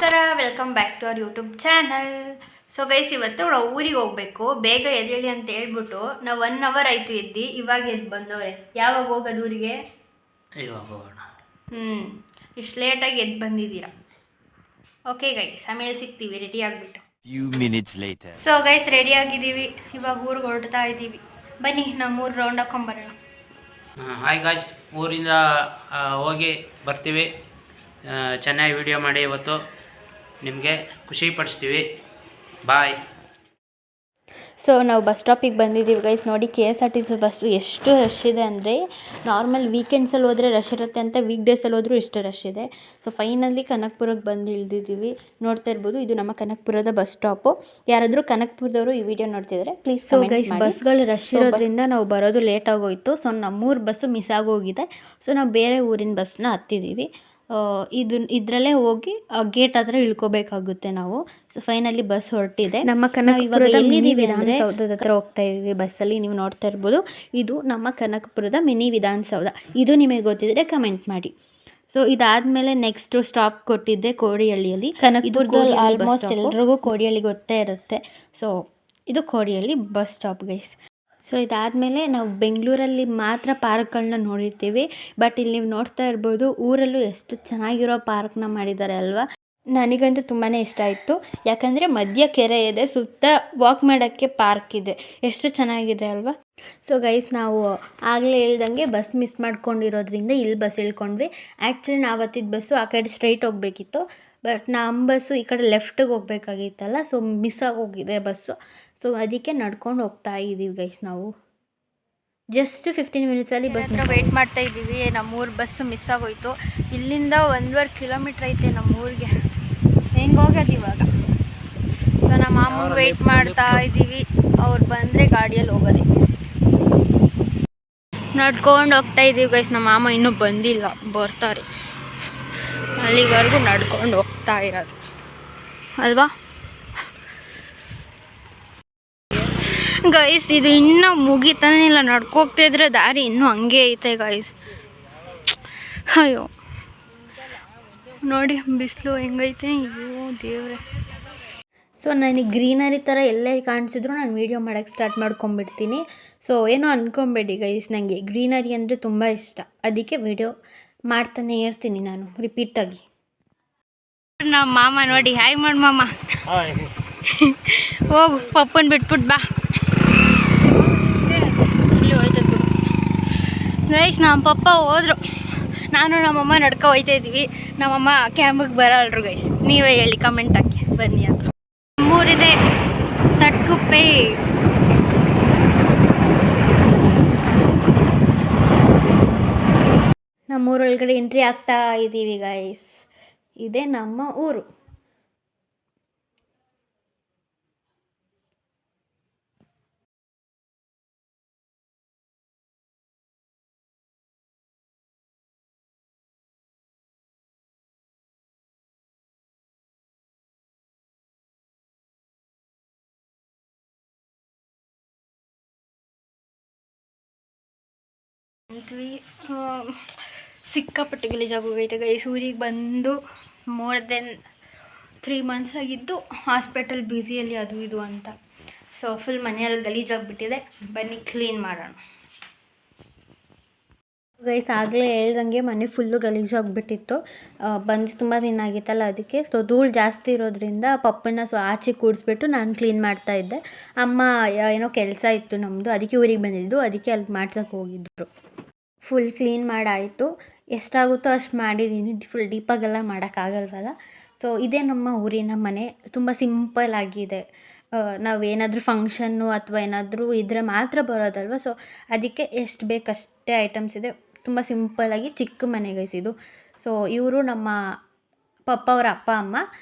ನಮಸ್ಕಾರ, welcome back to our YouTube channel. So guys, ಇವತ್ತು ನಾವು ಊರಿಗೆ ಹೋಗ್ಬೇಕು. ಬೇಗ ಎದ್ದೇಳಿ ಅಂತ ಹೇಳ್ಬಿಟ್ಟು ನಾವು 1 ಅವರ್ ಆಯಿತು ಎದ್ದು. ಇವಾಗ ಎದ್ದು ಬಂದವ್ರೆ. ಯಾವಾಗ ಹೋಗೋದು ಊರಿಗೆ? ಇವಾಗ ಹೋಗೋಣ. ಇಷ್ಟು ಲೇಟಾಗಿ ಎದ್ದು ಬಂದಿದ್ದೀರಾ. ಓಕೆ ಗೈಸ್, ಆಮೇಲೆ ಸಿಗ್ತೀವಿ ರೆಡಿ ಆಗಿಬಿಟ್ಟು. ಸೊ ಗೈಸ್, ರೆಡಿ ಆಗಿದ್ದೀವಿ. ಇವಾಗ ಊರಿಗೆ ಹೊರಡ್ತಾ ಇದ್ದೀವಿ. ಬನ್ನಿ, ನಮ್ಮ ಊರು ರೌಂಡ್ ಹಾಕೊಂಬರೋಣ. ಹಾಯ್ ಗಾಯ್ಸ್, ಊರಿಂದ ಹೋಗಿ ಬರ್ತೀವಿ. ಚೆನ್ನಾಗಿ ವಿಡಿಯೋ ಮಾಡಿ ಇವತ್ತು ನಿಮಗೆ ಖುಷಿ ಪಡಿಸ್ತೀವಿ. ಬಾಯ್. ಸೊ ನಾವು ಬಸ್ ಸ್ಟಾಪಿಗೆ ಬಂದಿದ್ದೀವಿ ಗೈಸ್. ನೋಡಿ, KSRTC ಬಸ್ಸು ಎಷ್ಟು ರಶ್ ಇದೆ ಅಂದರೆ, ನಾರ್ಮಲ್ ವೀಕೆಂಡ್ಸಲ್ಲಿ ಹೋದರೆ ರಶ್ ಇರುತ್ತೆ ಅಂತ ವೀಕ್ ಡೇಸಲ್ಲಿ ಹೋದರೂ ಇಷ್ಟು ರಶ್ ಇದೆ. ಸೊ ಫೈನಲಿ ಕನಕಪುರಕ್ಕೆ ಬಂದು ಇಳಿದಿದ್ದೀವಿ. ನೋಡ್ತಾ ಇರ್ಬೋದು, ಇದು ನಮ್ಮ ಕನಕಪುರದ ಬಸ್ ಸ್ಟಾಪು. ಯಾರಾದರೂ ಕನಕಪುರದವರು ಈ ವಿಡಿಯೋ ನೋಡ್ತಿದ್ದಾರೆ ಪ್ಲೀಸ್. ಸೊ ಗೈಸ್, ಬಸ್ಗಳು ರಶ್ ಇರೋದ್ರಿಂದ ನಾವು ಬರೋದು ಲೇಟ್ ಆಗೋಯಿತು. ಸೊ ನಮ್ಮೂರು ಬಸ್ಸು ಮಿಸ್ ಆಗೋಗಿದೆ. ಸೊ ನಾವು ಬೇರೆ ಊರಿನ ಬಸ್ನ ಹತ್ತಿದ್ದೀವಿ. ಇದರಲ್ಲೇ ಹೋಗಿ ಗೇಟ್ ಹತ್ರ ಇಳ್ಕೋಬೇಕಾಗುತ್ತೆ ನಾವು. ಸೊ ಫೈನಲಿ ಬಸ್ ಹೊರಟಿದೆ. ನಮ್ಮ ಕನಕಪುರದ ಮಿನಿ ವಿಧಾನಸೌಧದ ಹತ್ರ ಹೋಗ್ತಾ ಇದ್ದೀವಿ ಬಸ್ಸಲ್ಲಿ. ನೀವು ನೋಡ್ತಾ ಇರ್ಬೋದು, ಇದು ನಮ್ಮ ಕನಕಪುರದ ಮಿನಿ ವಿಧಾನಸೌಧ. ಇದು ನಿಮಗೆ ಗೊತ್ತಿದ್ರೆ ಕಮೆಂಟ್ ಮಾಡಿ. ಸೊ ಇದಾದಮೇಲೆ ನೆಕ್ಸ್ಟ್ ಸ್ಟಾಪ್ ಕೊಟ್ಟಿದ್ದೆ ಕೋಡಿಹಳ್ಳಿಯಲ್ಲಿ. ಕನಕಪುರದಲ್ಲಿ ಆಲ್ಮೋಸ್ಟ್ ಎಲ್ರಿಗೂ ಕೋಡಿಹಳ್ಳಿ ಗೊತ್ತೇ ಇರುತ್ತೆ. ಸೊ ಇದು Kodihalli bus stop guys. So ಇದಾದಮೇಲೆ ನಾವು ಬೆಂಗಳೂರಲ್ಲಿ ಮಾತ್ರ ಪಾರ್ಕ್ಗಳನ್ನ ನೋಡಿರ್ತೀವಿ. ಬಟ್ ಇಲ್ಲಿ ನೀವು ನೋಡ್ತಾ ಇರ್ಬೋದು, ಊರಲ್ಲೂ ಎಷ್ಟು ಚೆನ್ನಾಗಿರೋ ಪಾರ್ಕ್ನ ಮಾಡಿದ್ದಾರೆ ಅಲ್ವಾ. ನನಗಂತೂ ತುಂಬಾ ಇಷ್ಟ ಆಯಿತು. ಯಾಕಂದರೆ ಮಧ್ಯ ಕೆರೆ ಇದೆ, ಸುತ್ತ ವಾಕ್ ಮಾಡೋಕ್ಕೆ ಪಾರ್ಕ್ ಇದೆ. ಎಷ್ಟು ಚೆನ್ನಾಗಿದೆ ಅಲ್ವಾ. ಸೊ ಗೈಸ್, ನಾವು ಆಗಲೇ ಹೇಳ್ದಂಗೆ ಬಸ್ ಮಿಸ್ ಮಾಡ್ಕೊಂಡಿರೋದ್ರಿಂದ ಇಲ್ಲಿ ಬಸ್ ಇಳ್ಕೊಂಡ್ವಿ. ಆ್ಯಕ್ಚುಲಿ ನಾವು ಹತ್ತಿದ ಬಸ್ಸು ಆ ಕಡೆ ಸ್ಟ್ರೈಟ್ ಹೋಗಬೇಕಿತ್ತು. ಬಟ್ ನಮ್ಮ ಬಸ್ಸು ಈ ಕಡೆ ಲೆಫ್ಟಿಗೆ ಹೋಗಬೇಕಾಗಿತ್ತಲ್ಲ. ಸೊ ಮಿಸ್ ಆಗೋಗಿದೆ ಬಸ್ಸು. ಸೊ ಅದಕ್ಕೆ ನಡ್ಕೊಂಡು ಹೋಗ್ತಾ ಇದ್ದೀವಿ ಗೈಸ್. ನಾವು ಜಸ್ಟ್ 15 ಮಿನಿಟ್ಸಲ್ಲಿ ಬಸ್ ಹತ್ರ ವೆಯ್ಟ್ ಮಾಡ್ತಾ ಇದ್ದೀವಿ. ನಮ್ಮೂರು ಬಸ್ ಮಿಸ್ ಆಗೋಯ್ತು. ಇಲ್ಲಿಂದ 1.5 ಕಿಲೋಮೀಟ್ರ್ ಐತೆ ನಮ್ಮೂರಿಗೆ. ಹೆಂಗೆ ಹೋಗೋದು ಇವಾಗ? ಸೊ ನಮ್ಮ ಮಾಮೂಲಿ ವೆಯ್ಟ್ ಮಾಡ್ತಾ ಇದ್ದೀವಿ. ಅವ್ರು ಬಂದರೆ ಗಾಡಿಯಲ್ಲಿ ಹೋಗೋದೆ. ನಡ್ಕೊಂಡು ಹೋಗ್ತಾ ಇದ್ದೀವಿ ಗೈಸ್. ನಮ್ಮ ಮಾಮ ಇನ್ನೂ ಬಂದಿಲ್ಲ, ಬರ್ತಾರೆ. ಅಲ್ಲಿವರೆಗೂ ನಡ್ಕೊಂಡು ಹೋಗ್ತಾ ಇರೋದು ಅಲ್ವಾ ಗೈಸ್. ಇದು ಇನ್ನೂ ಮುಗಿತಾನೆ ಇಲ್ಲ. ನಡ್ಕೋಗ್ತಾಯಿದ್ರೆ ದಾರಿ ಇನ್ನೂ ಹಂಗೆ ಐತೆ ಗೈಸ್. ಅಯ್ಯೋ ನೋಡಿ, ಬಿಸಿಲು ಹೆಂಗೈತೆ. ಅಯ್ಯೋ ದೇವ್ರೆ. ಸೊ ನನಗೆ ಗ್ರೀನರಿ ಥರ ಎಲ್ಲೇ ಕಾಣಿಸಿದ್ರು ನಾನು ವೀಡಿಯೋ ಮಾಡೋಕ್ಕೆ ಸ್ಟಾರ್ಟ್ ಮಾಡ್ಕೊಂಬಿಡ್ತೀನಿ. ಸೊ ಏನೋ ಅಂದ್ಕೊಬೇಡಿ ಗೈಸ್, ನನಗೆ ಗ್ರೀನರಿ ಅಂದರೆ ತುಂಬ ಇಷ್ಟ. ಅದಕ್ಕೆ ವೀಡಿಯೋ ಮಾಡ್ತಾನೆ ಇರ್ತೀನಿ ನಾನು ರಿಪೀಟಾಗಿ. ನಮ್ಮ ಮಾಮ ನೋಡಿ, ಹಾಯ್ ಮಾಡಿ ಮಾಮ. ಹೋಗು, ಪಪ್ಪನ ಬಿಟ್ಬಿಟ್ಟು ಬಾ. ಇಲ್ಲಿ ಹೋಯ್ತದ ಬಿಡು ಗೈಸ್. ನಮ್ಮ ಪಪ್ಪ ಹೋದ್ರು, ನಾನು ನಮ್ಮಮ್ಮ ನಡ್ಕೊ ಹೋಯ್ತಾ ಇದ್ದೀವಿ. ನಮ್ಮಮ್ಮ ಕ್ಯಾಮ್ರಿಗೆ ಬರಲ್ರು ಗೈಸ್. ನೀವೇ ಹೇಳಿ ಕಮೆಂಟ್ ಹಾಕಿ ಬನ್ನಿ ಅಂತ. ನಮ್ಮೂರಿದೆ ತಟ್ಕುಪ್ಪೆ. ನಮ್ಮೂರೊಳಗಡೆ ಎಂಟ್ರಿ ಆಗ್ತಾ ಇದ್ದೀವಿ ಗೈಸ್. ಇದೇ ನಮ್ಮ ಊರು. ಸಿಕ್ಕಾಪಟ್ಟೆ ಗಲೀಜಾಗೋಗೈತೆ ಗೈಸ್. ಊರಿಗೆ ಬಂದು ಮೋರ್ ದೆನ್ 3 ಮಂತ್ಸ್ ಆಗಿದ್ದು. ಹಾಸ್ಪಿಟಲ್ ಬ್ಯುಸಿಯಲ್ಲಿ ಅದು ಇದು ಅಂತ. ಸೊ ಫುಲ್ ಮನೆಯಲ್ಲಿ ಗಲೀಜಾಗಿಬಿಟ್ಟಿದೆ. ಬನ್ನಿ ಕ್ಲೀನ್ ಮಾಡೋಣ ಗೈಸ್. ಆಗಲೇ ಹೇಳ್ದಂಗೆ ಮನೆ ಫುಲ್ಲು ಗಲೀಜಾಗಿಬಿಟ್ಟಿತ್ತು. ಬಂದು ತುಂಬ ದಿನ ಆಗಿತ್ತಲ್ಲ ಅದಕ್ಕೆ. ಸೊ ಧೂಳು ಜಾಸ್ತಿ ಇರೋದ್ರಿಂದ ಪಪ್ಪನ ಆಚೆ ಕೂಡಿಸ್ಬಿಟ್ಟು ನಾನು ಕ್ಲೀನ್ ಮಾಡ್ತಾಯಿದ್ದೆ. ಅಮ್ಮ ಏನೋ ಕೆಲಸ ಇತ್ತು ನಮ್ಮದು, ಅದಕ್ಕೆ ಊರಿಗೆ ಬಂದಿದ್ದು. ಅದಕ್ಕೆ ಅಲ್ಲಿ ಮಾಡ್ಸೋಕ್ಕೆ ಹೋಗಿದ್ದರು. ಫುಲ್ ಕ್ಲೀನ್ ಮಾಡಾಯಿತು. ಎಷ್ಟಾಗುತ್ತೋ ಅಷ್ಟು ಮಾಡಿದ್ದೀನಿ. ಫುಲ್ ಡೀಪಾಗೆಲ್ಲ ಮಾಡೋಕ್ಕಾಗಲ್ವಲ್ಲ. ಸೊ ಇದೇ ನಮ್ಮ ಊರಿನ ಮನೆ. ತುಂಬ ಸಿಂಪಲ್ ಆಗಿದೆ. ನಾವೇನಾದರೂ ಫಂಕ್ಷನ್ನು ಅಥವಾ ಏನಾದರೂ ಇದ್ದರೆ ಮಾತ್ರ ಬರೋದಲ್ವ. ಸೊ ಅದಕ್ಕೆ ಎಷ್ಟು ಬೇಕಷ್ಟೇ ಐಟಮ್ಸ್ ಇದೆ. ತುಂಬ ಸಿಂಪಲ್ಲಾಗಿ ಚಿಕ್ಕ ಮನೆ ಗೈಸ್ ಇದು. ಸೊ ಇವರು ನಮ್ಮ ಪಪ್ಪ ಅವರ ಅಪ್ಪ ಅಮ್ಮ.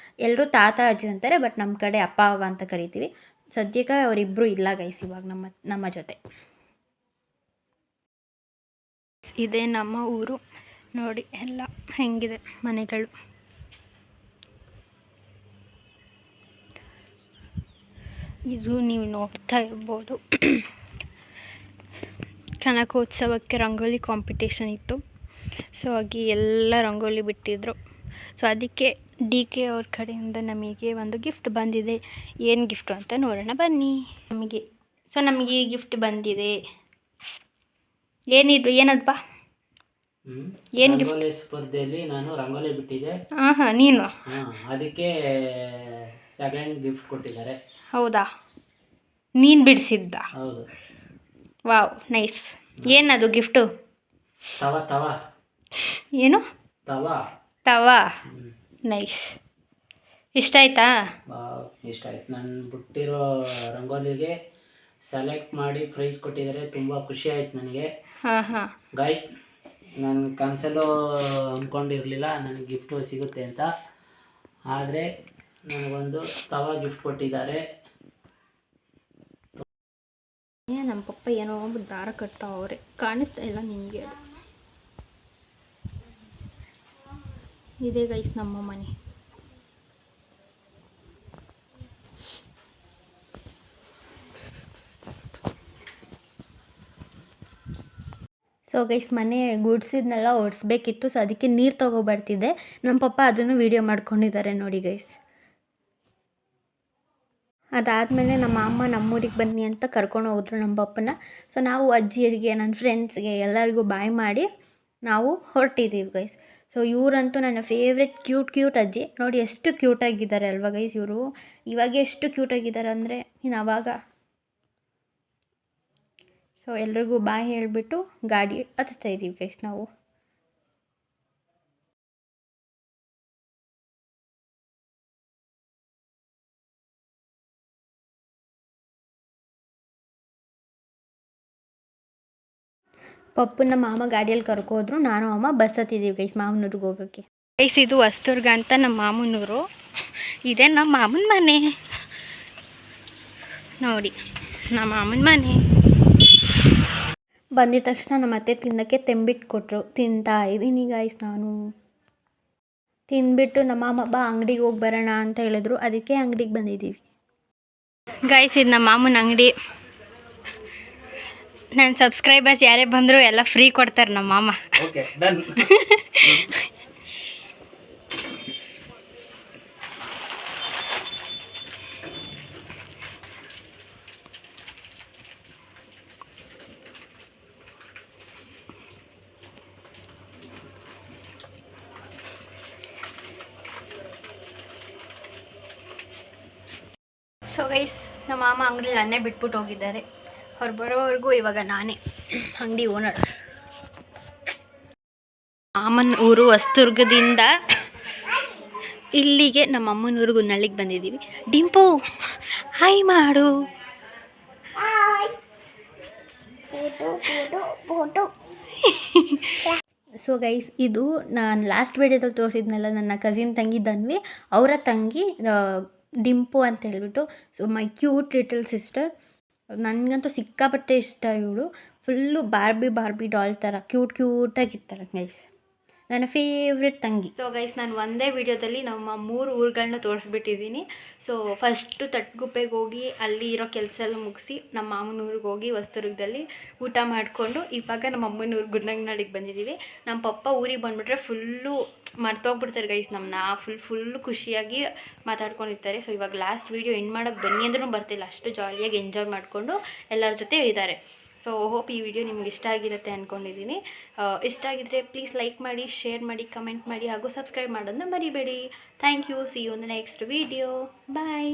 ಎಲ್ಲರೂ ತಾತ ಅಜ್ಜಿ ಅಂತಾರೆ, ಬಟ್ ನಮ್ಮ ಕಡೆ ಅಪ್ಪ ಅವ್ವ ಅಂತ ಕರಿತೀವಿ. ಸದ್ಯಕ್ಕೆ ಅವರಿಬ್ಬರು ಇಲ್ಲ ಗೈಸ್ ಇವಾಗ ನಮ್ಮ ಜೊತೆ. ಇದೇ ನಮ್ಮ ಊರು. ನೋಡಿ ಎಲ್ಲ ಹೆಂಗಿದೆ ಮನೆಗಳು. ಇದು ನೀವು ನೋಡ್ತಾ ಇರ್ಬೋದು. ಕನಕೋತ್ಸವಕ್ಕೆ ರಂಗೋಲಿ ಕಾಂಪಿಟೇಷನ್ ಇತ್ತು. ಸೊ ಹಾಗೆ ಎಲ್ಲ ರಂಗೋಲಿ ಬಿಟ್ಟಿದ್ರು. ಸೊ ಅದಕ್ಕೆ ಡಿ ಕೆ ಅವ್ರ ಕಡೆಯಿಂದ ನಮಗೆ ಒಂದು ಗಿಫ್ಟ್ ಬಂದಿದೆ. ಏನು ಗಿಫ್ಟು ಅಂತ ನೋಡೋಣ ಬನ್ನಿ. ನಮಗೆ ಈ ಗಿಫ್ಟ್ ಬಂದಿದೆ. ಏನದಪ್ಪ ಏನು ಗಿಫ್ಟ್? ರಂಗೋಲಿ ಸ್ಪರ್ಧೆಯಲ್ಲಿ ನಾನು ರಂಗೋಲಿ ಬಿಟ್ಟಿದ್ದೆ. ಹಾಂ ನೀನು ಅದಕ್ಕೆ ಸೆಕೆಂಡ್ ಗಿಫ್ಟ್ ಕೊಟ್ಟಿದ್ದಾರೆ. ಹೌದಾ, ನೀನು ಬಿಡಿಸಿದ್ದ? ಹೌದು. Wow, nice. ಏನದು ಗಿಫ್ಟು? ತವಾ ಏನು? ತವಾ. ಹ್ಮ್. ನೈಸ್. ಇಷ್ಟ ಆಯ್ತಾ? ಇಷ್ಟ ಆಯ್ತು. ನಾನು ಬಿಟ್ಟಿರೋ ರಂಗೋಲಿಗೆ ಸೆಲೆಕ್ಟ್ ಮಾಡಿ ಪ್ರೈಸ್ ಕೊಟ್ಟಿದ್ದಾರೆ. ತುಂಬ ಖುಷಿ ಆಯ್ತು ನನಗೆ. ಹಾಂ ಗೈಸ್, ನಾನು ಕನಸಲ್ಲೂ ಅಂದ್ಕೊಂಡಿರಲಿಲ್ಲ ನನಗೆ ಗಿಫ್ಟು ಸಿಗುತ್ತೆ ಅಂತ. ಆದರೆ ನನಗೊಂದು ತವಾ ಗಿಫ್ಟ್ ಕೊಟ್ಟಿದ್ದಾರೆ. ನಮ್ಮ ಪಪ್ಪ ಏನೋ ದಾರ ಕಟ್ತಾವ್ರೆ, ಕಾಣಿಸ್ತಾ ಇಲ್ಲ ನಿಮಗೆ. ಅದು ಇದೇ ಗೈಸ್ ನಮ್ಮ ಮನೆ. ಸೊ ಗೈಸ್, ಮನೆ ಗುಡಿಸಿದ್ನೆಲ್ಲ ಒರೆಸ್ಬೇಕಿತ್ತು. ಸೊ ಅದಕ್ಕೆ ನೀರು ತೊಗೊಬರ್ತಿದ್ದೆ. ನಮ್ಮ ಪಪ್ಪ ಅದನ್ನು ವೀಡಿಯೋ ಮಾಡ್ಕೊಂಡಿದ್ದಾರೆ ನೋಡಿ ಗೈಸ್. ಅದಾದಮೇಲೆ ನಮ್ಮ ಅಮ್ಮ ನಮ್ಮೂರಿಗೆ ಬನ್ನಿ ಅಂತ ಕರ್ಕೊಂಡು ಹೋದ್ರು ನಮ್ಮ ಪಪ್ಪನ. ಸೊ ನಾವು ಅಜ್ಜಿಯರಿಗೆ, ನನ್ನ ಫ್ರೆಂಡ್ಸ್ಗೆ ಎಲ್ಲರಿಗೂ ಬಾಯ್ ಮಾಡಿ ನಾವು ಹೊರಟಿದ್ದೀವಿ ಗೈಸ್. ಸೊ ಇವರಂತೂ ನನ್ನ ಫೇವ್ರೆಟ್ ಕ್ಯೂಟ್ ಅಜ್ಜಿ. ನೋಡಿ ಎಷ್ಟು ಕ್ಯೂಟಾಗಿದ್ದಾರೆ ಅಲ್ವಾ ಗೈಸ್ ಇವರು. ಇವಾಗ ಎಷ್ಟು ಕ್ಯೂಟಾಗಿದ್ದಾರೆ ಅಂದರೆ ಇನ್ನು ಆವಾಗ. ಸೊ ಎಲ್ರಿಗೂ ಬಾಯ್ ಹೇಳಿಬಿಟ್ಟು ಗಾಡಿ ಹತ್ತಾ ಇದ್ದೀವಿ ಗೈಸ್ ನಾವು. ಪಪ್ಪನ ಮಾಮ ಗಾಡಿಯಲ್ಲಿ ಕರ್ಕೋದ್ರು, ನಾನು ಅಮ್ಮ ಬಸ್ ಹತ್ತಿದ್ದೀವಿ ಗೈಸ್ ಮಾಮನೂರಿಗೆ ಹೋಗೋಕ್ಕೆ. ಗೈಸ್, ಇದು ಹೊಸದುರ್ಗ ಅಂತ ನಮ್ಮ ಮಾಮನೂರು. ಇದೇ ನಮ್ಮ ಮಾಮನ ಮನೆ ನೋಡಿ, ನಮ್ಮ ಮಾಮನ ಮನೆ. ಬಂದಿದ ತಕ್ಷಣ ನಮ್ಮ ಅತ್ತೆ ತಿನ್ನೋಕ್ಕೆ ತೆಂಬಿಟ್ಟು ಕೊಟ್ಟರು, ತಿಂತಾ ಇದ್ದೀನಿ ಗೈಸ್ ನಾನು. ತಿಂದ್ಬಿಟ್ಟು ನಮ್ಮ ಮಾಮ ಬಾ ಅಂಗಡಿಗೆ ಹೋಗಿ ಬರೋಣ ಅಂತ ಹೇಳಿದ್ರು, ಅದಕ್ಕೆ ಅಂಗಡಿಗೆ ಬಂದಿದ್ದೀವಿ ಗೈಸ್. ಇದು ನಮ್ಮ ಮಾಮನ ಅಂಗಡಿ. ನನ್ನ ಸಬ್ಸ್ಕ್ರೈಬರ್ಸ್ ಯಾರೇ ಬಂದರೂ ಎಲ್ಲ ಫ್ರೀ ಕೊಡ್ತಾರೆ ನಮ್ಮ ಮಾಮ. Okay, done. ಸೊ ಗೈಸ್, ನಮ್ಮ ಮಾಮ ಅಂಗಡಿಲಿ ನನ್ನೇ ಬಿಟ್ಬಿಟ್ಟು ಹೋಗಿದ್ದಾರೆ. ಅವ್ರು ಬರೋವರೆಗೂ ಇವಾಗ ನಾನೇ ಅಂಗಡಿ ಓನರ್. ಮಾಮನ ಊರು ಹೊಸದುರ್ಗದಿಂದ ಇಲ್ಲಿಗೆ ನಮ್ಮ ಅಮ್ಮನ ಊರು ಗುನ್ನಳ್ಳಿಗೆ ಬಂದಿದ್ದೀವಿ. ಡಿಂಪು ಹಾಯ್ ಮಾಡು. ಸೊ ಗೈಸ್, ಇದು ನಾನು ಲಾಸ್ಟ್ ವೀಡಿಯೋದಲ್ಲಿ ತೋರಿಸಿದ್ನಲ್ಲ ನನ್ನ ಕಸಿನ್ ತಂಗಿ ಧನ್ವಿ, ಅವರ ತಂಗಿ ಡಿಂಪು ಅಂತ ಹೇಳ್ಬಿಟ್ಟು. So my cute little sister. ನನಗಂತೂ ಸಿಕ್ಕಾಪಟ್ಟೆ ಇಷ್ಟ ಇವಳು. ಫುಲ್ಲು ಬಾರ್ಬಿ ಡಾಲ್ ಥರ ಕ್ಯೂಟಾಗಿರ್ತಾಳೆ ಗೈಸ್, ನನ್ನ ಫೇವ್ರೆಟ್ ತಂಗಿ. ಸೊ ಗೈಸ್, ನಾನು ಒಂದೇ ವಿಡಿಯೋದಲ್ಲಿ ನಮ್ಮ 3 ಊರುಗಳನ್ನ ತೋರಿಸ್ಬಿಟ್ಟಿದ್ದೀನಿ. ಸೊ ಫಸ್ಟು ತಟ್ಗುಪ್ಪೆಗೆ ಹೋಗಿ ಅಲ್ಲಿ ಇರೋ ಕೆಲಸ ಎಲ್ಲ ಮುಗಿಸಿ ನಮ್ಮ ಮಾಮನ ಊರಿಗೆ ಹೋಗಿ ಹೊಸದುರ್ಗದಲ್ಲಿ ಊಟ ಮಾಡಿಕೊಂಡು ಇವಾಗ ನಮ್ಮ ಅಮ್ಮನ ಊರು ಗುನ್ನಳ್ಳಿಗೆ ಬಂದಿದ್ದೀವಿ. ನಮ್ಮ ಪಪ್ಪ ಊರಿಗೆ ಬಂದುಬಿಟ್ರೆ ಫುಲ್ಲು ಮರ್ತೋಗ್ಬಿಡ್ತಾರೆ ಗೈಸ್ ನಮ್ಮನ್ನ. ಫುಲ್ಲು ಖುಷಿಯಾಗಿ ಮಾತಾಡ್ಕೊಂಡಿರ್ತಾರೆ. ಸೊ ಇವಾಗ ಲಾಸ್ಟ್ ವೀಡಿಯೋ ಎಂಡ್ ಮಾಡೋಕ್ಕೆ ಬನ್ನಿ ಅಂದ್ರೂ ಬರ್ತಿಲ್ಲ, ಅಷ್ಟು ಜಾಲಿಯಾಗಿ ಎಂಜಾಯ್ ಮಾಡಿಕೊಂಡು ಎಲ್ಲರ ಜೊತೆ ಇದ್ದಾರೆ. ಸೊ ಹೋಪ್ ಈ ವಿಡಿಯೋ ನಿಮ್ಗೆ ಇಷ್ಟ ಆಗಿರುತ್ತೆ ಅಂದ್ಕೊಂಡಿದ್ದೀನಿ. ಇಷ್ಟ ಆಗಿದ್ದರೆ ಪ್ಲೀಸ್ ಲೈಕ್ ಮಾಡಿ, ಶೇರ್ ಮಾಡಿ, ಕಮೆಂಟ್ ಮಾಡಿ ಹಾಗೂ ಸಬ್ಸ್ಕ್ರೈಬ್ ಮಾಡೋದನ್ನ ಮರಿಬೇಡಿ. Thank you. See you in the next video. Bye.